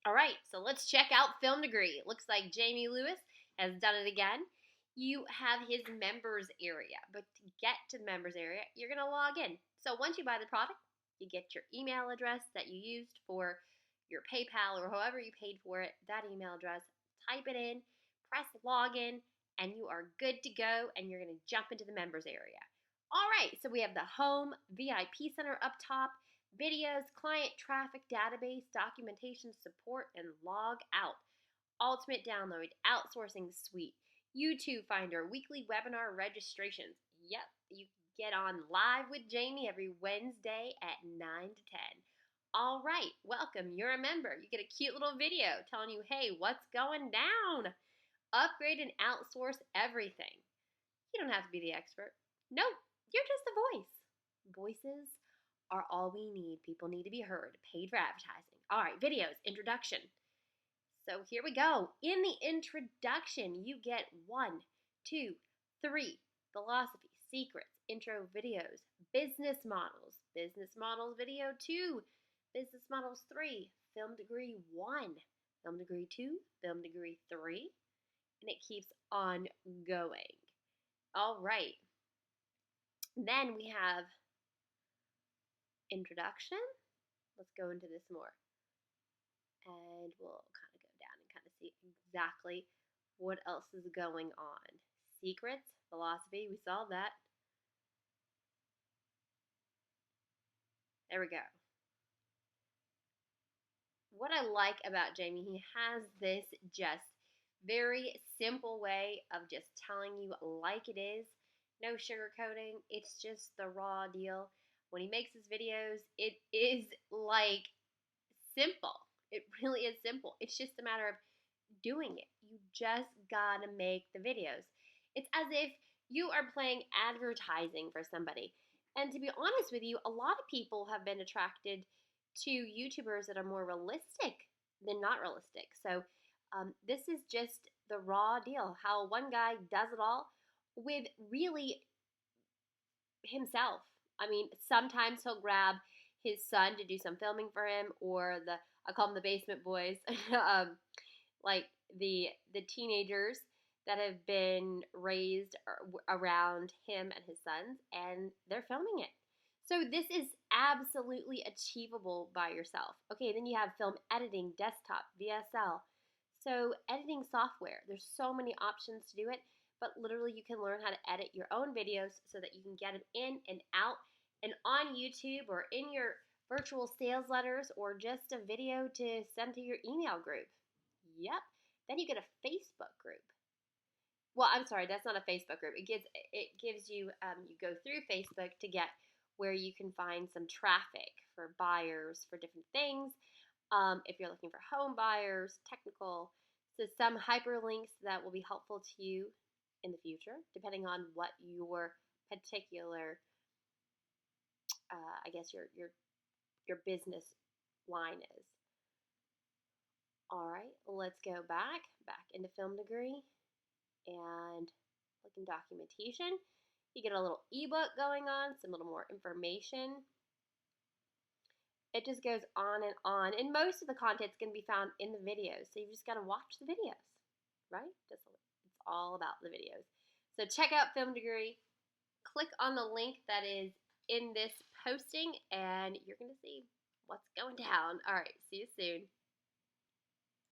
All right, so let's check out Film Degree. It looks like Jamie Lewis has done it again. You have his members area, but to get to the members area, you're going to log in. So once you buy the product, you get your email address that you used for your PayPal or however you paid for it, that email address, type it in, press login, and you are good to go, and you're going to jump into the members area. All right, so we have the home VIP center up top, videos, client traffic database, documentation support, and log out. Ultimate download, outsourcing suite, YouTube Finder, weekly webinar registrations. Yep, you get on live with Jamie every Wednesday at 9 to 10. All right, welcome. You're a member. You get a cute little video telling you, hey, what's going down? Upgrade and outsource everything. You don't have to be the expert. Nope, you're just a voice. Voices are all we need. People need to be heard. Paid for advertising. All right, videos, introduction. So here we go. In the introduction, you get 1, 2, 3, philosophy, secrets, intro videos, business models video 2, business models 3, film degree 1, film degree 2, film degree 3, and it keeps on going. All right. Then we have introduction. Let's go into this more. And we'll kind of go down and kind of see exactly what else is going on. Secrets, philosophy, we saw that. There we go. What I like about Jamie, he has this just very simple way of just telling you like it is. No sugarcoating. It's just the raw deal. When he makes his videos, it is like simple. It really is simple. It's just a matter of doing it. You just gotta make the videos. It's as if you are playing advertising for somebody. And to be honest with you, a lot of people have been attracted to YouTubers that are more realistic than not realistic. So this is just the raw deal. How one guy does it all with really himself. I mean, sometimes he'll grab his son to do some filming for him, or I call them the basement boys, like the teenagers that have been raised around him and his sons, and they're filming it. So this is absolutely achievable by yourself. Okay, then you have film editing, desktop, VSL. So editing software, there's so many options to do it, but literally you can learn how to edit your own videos so that you can get them in and out and on YouTube or in your virtual sales letters, or just a video to send to your email group. Yep. Then you get a Facebook group. Well, I'm sorry, that's not a Facebook group. It gives you you go through Facebook to get where you can find some traffic for buyers for different things. If you're looking for home buyers, technical, so some hyperlinks that will be helpful to you in the future, depending on what your particular, I guess your business line is. All right, let's go back into film degree and look in documentation. You get a little ebook going on, some little more information. It just goes on, and most of the content's going to be found in the videos, so you just got to watch the videos, right? It's all about the videos. So check out Film Degree. Click on the link that is in this posting, and you're going to see what's going down. All right, see you soon.